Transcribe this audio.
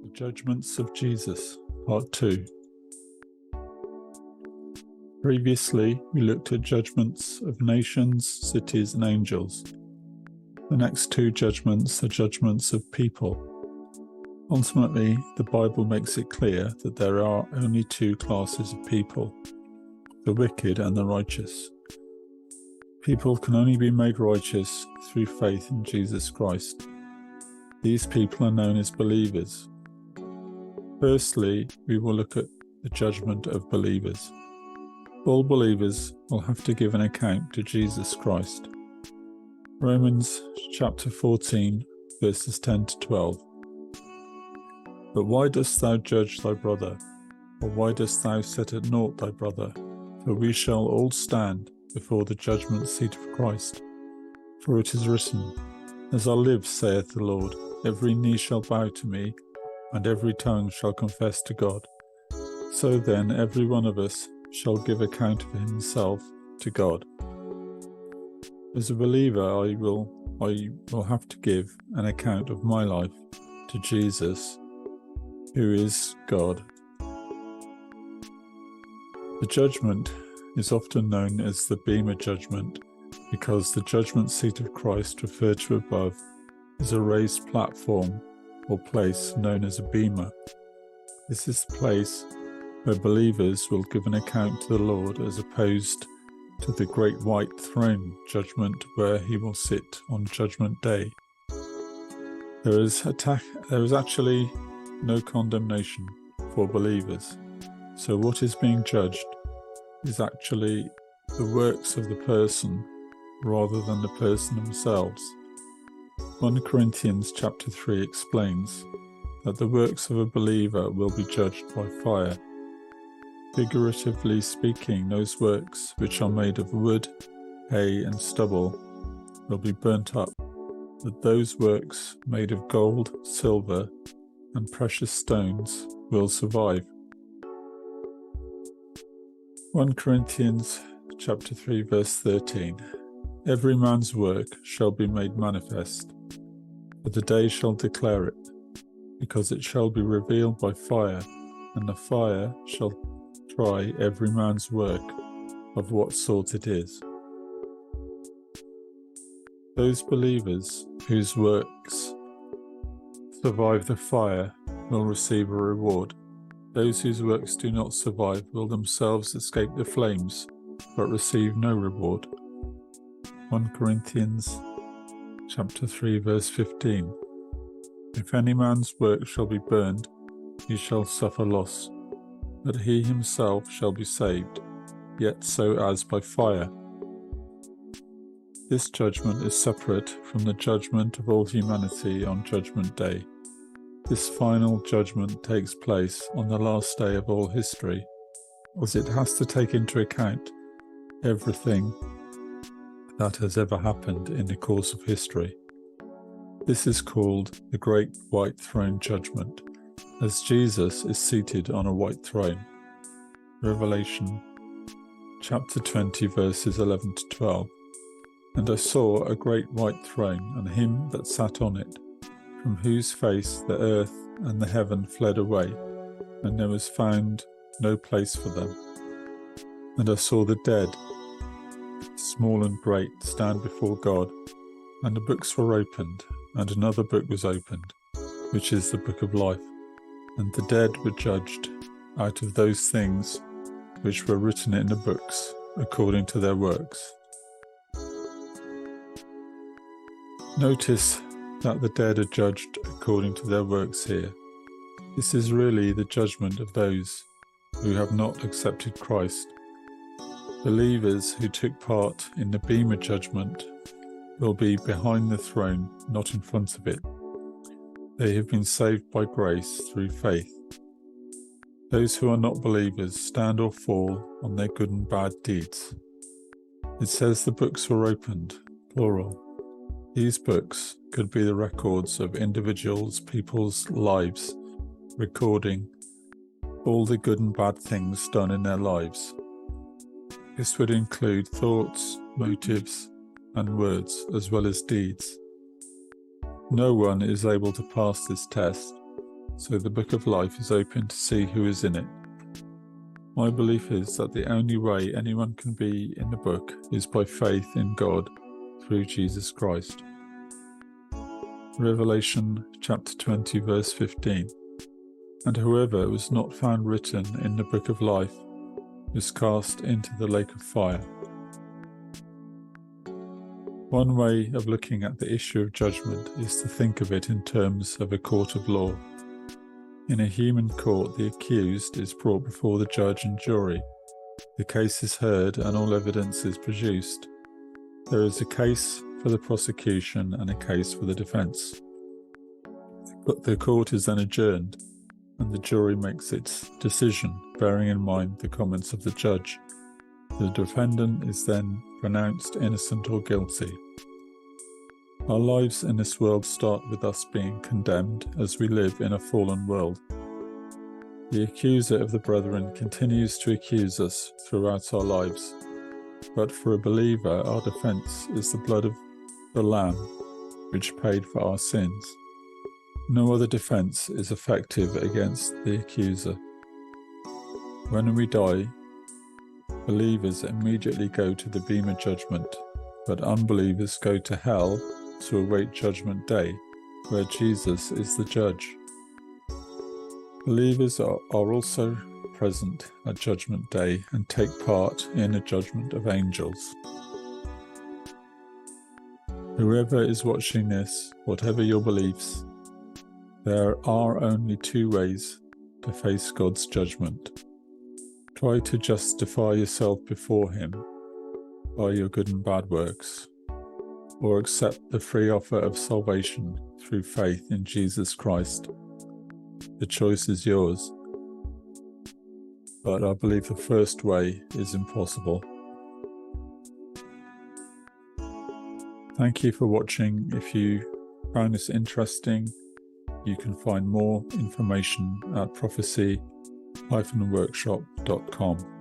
The Judgments of Jesus, Part 2. Previously, we looked at judgments of nations, cities, and angels. The next two judgments are judgments of people. Ultimately, the Bible makes it clear that there are only two classes of people, the wicked and the righteous. People can only be made righteous through faith in Jesus Christ. These people are known as believers. Firstly, we will look at the judgment of believers. All believers will have to give an account to Jesus Christ. Romans chapter 14, verses 10 to 12. But why dost thou judge thy brother? Or why dost thou set at naught thy brother? For we shall all stand before the judgment seat of Christ. For it is written, As I live, saith the Lord, every knee shall bow to me, and every tongue shall confess to God. So then every one of us shall give account of himself to God. As a believer, I will have to give an account of my life to Jesus, who is God. The judgment is often known as the Bema judgment because the judgment seat of Christ referred to above is a raised platform or place known as a bema. This is the place where believers will give an account to the Lord as opposed to the great white throne judgment where he will sit on Judgment Day. There is actually no condemnation for believers. So what is being judged is actually the works of the person rather than the person themselves. 1 Corinthians chapter 3 explains that the works of a believer will be judged by fire. Figuratively speaking, those works which are made of wood, hay, and stubble will be burnt up, but those works made of gold, silver, and precious stones will survive. 1 Corinthians chapter 3 verse 13. Every man's work shall be made manifest, for the day shall declare it, because it shall be revealed by fire, and the fire shall try every man's work of what sort it is. Those believers whose works survive the fire will receive a reward. Those whose works do not survive will themselves escape the flames, but receive no reward. 1 Corinthians chapter 3 verse 15. If any man's work shall be burned, he shall suffer loss, but he himself shall be saved, yet so as by fire. This judgment is separate from the judgment of all humanity on Judgment Day. This final judgment takes place on the last day of all history, as it has to take into account everything that has ever happened in the course of history. This is called the Great White Throne Judgment, as Jesus is seated on a white throne. Revelation chapter 20 verses 11 to 12. And I saw a great white throne, and him that sat on it, from whose face the earth and the heaven fled away, and there was found no place for them. And I saw the dead, small and great, stand before God, and the books were opened, and another book was opened, which is the book of life. And the dead were judged out of those things which were written in the books, according to their works. Notice that the dead are judged according to their works here. This is really the judgment of those who have not accepted Christ. Believers who took part in the Bema judgment will be behind the throne, not in front of it. They have been saved by grace through faith. Those who are not believers stand or fall on their good and bad deeds. It says the books were opened, plural. These books could be the records of individuals, people's lives, recording all the good and bad things done in their lives. This would include thoughts, motives, and words, as well as deeds. No one is able to pass this test, so the book of life is open to see who is in it. My belief is that the only way anyone can be in the book is by faith in God through Jesus Christ. Revelation chapter 20 verse 15. And whoever was not found written in the book of life was cast into the lake of fire. One way of looking at the issue of judgment is to think of it in terms of a court of law. In a human court, the accused is brought before the judge and jury. The case is heard and all evidence is produced. There is a case for the prosecution and a case for the defense. The court is then adjourned, and the jury makes its decision, bearing in mind the comments of the judge. The defendant is then pronounced innocent or guilty. Our lives in this world start with us being condemned as we live in a fallen world. The accuser of the brethren continues to accuse us throughout our lives, but for a believer our defense is the blood of the Lamb, which paid for our sins. No other defense is effective against the accuser. When we die, believers immediately go to the Bema judgment, but unbelievers go to hell to await Judgment Day, where Jesus is the judge. Believers are also present at Judgment Day and take part in the judgment of angels. Whoever is watching this, whatever your beliefs, there are only two ways to face God's judgment. Try to justify yourself before Him by your good and bad works, or accept the free offer of salvation through faith in Jesus Christ. The choice is yours, but I believe the first way is impossible. Thank you for watching. If you found this interesting, you can find more information at prophecy-workshop.com.